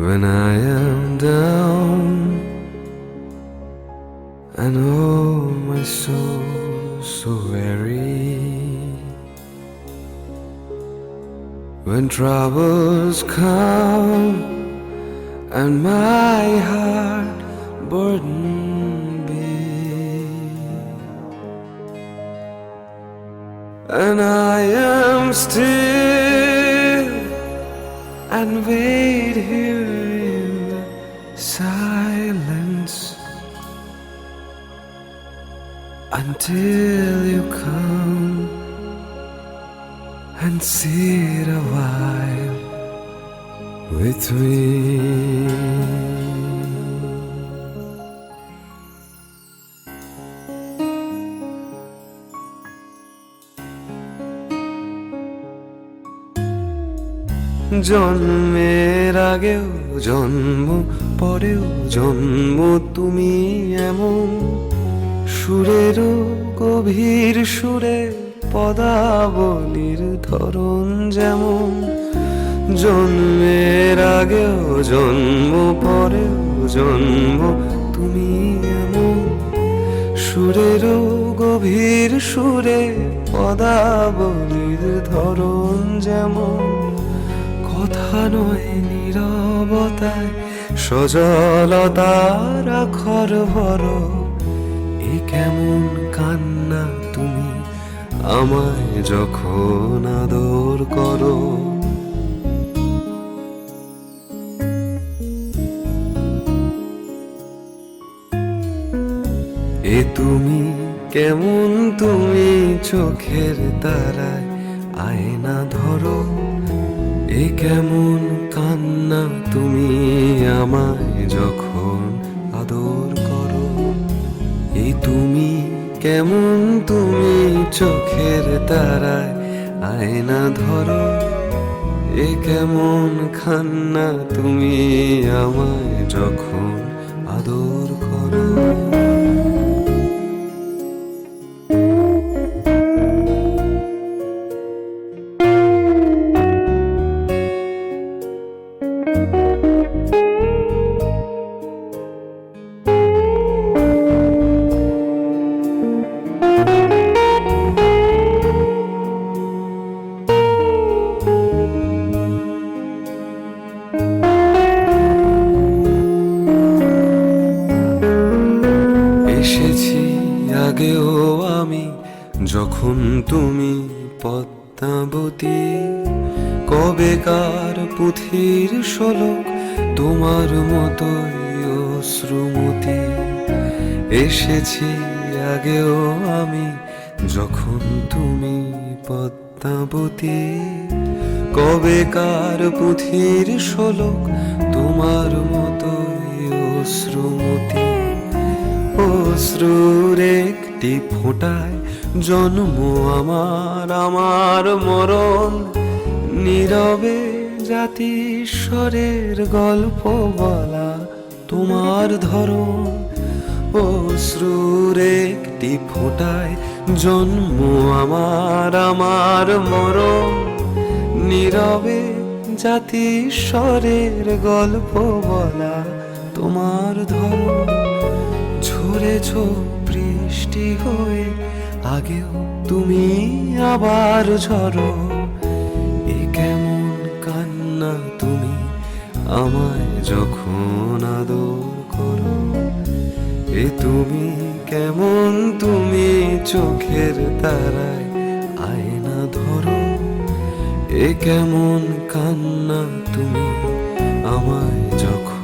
when I am down, and oh my soul so weary, when troubles come and my heart burdened be, and I am still and wait here in the silence until you come and sit a while with me. জন্মের আগেও জন্ম পরেও জন্ম তুমি এমন সুরেরও গভীর সুরে পদাবলীর ধরন যেমন, জন্মের আগেও জন্ম পরেও জন্ম তুমি এমন সুরেরও গভীর সুরে পদাবলীর ধরন যেমন, কথা নয় নীরবতায় সজলতার আখর ভর, এ কেমন কান্না তুমি আমায় যখন আদর করো। এ তুমি কেমন তুমি চোখের তারায় আয়না ধরো, এ কেমন কান্না তুমি আমায় যখন আদর করো। এই তুমি কেমন তুমি চোখের তারায় আয়না ধরো, এ কেমন কান্না তুমি আমায় যখন আদর করো। এসেছি আগেও আমি যখন তুমি পদ্মাবতী, কবেকার পুঁথির শোলক তোমার মতোই অশ্রুমতি। এসেছি আগেও আমি যখন তুমি পদ্মাবতী, কবেকার পুঁথির শোলক তোমার মতোই অশ্রুমতি। অশ্রুর একটি ফোঁটায় জন্ম আমার, আমার মরণ নীরবে জাতিস্বরের গল্প বলা তোমার ধরন। অশ্রুর একটি ফোঁটায় জন্ম আমার, আমার মরণ নীরবে জাতিস্বরের গল্প বলা তোমার ধরন। ঝরেছ বৃষ্টি হয়ে আগেও তুমি আবার ঝরো, এ কেমন কান্না তুমি আমায় যখন আদর করো। এ তুমি কেমন তুমি চোখের তারায় আয়না ধরো, এ কেমন কান্না তুমি আমায় যখন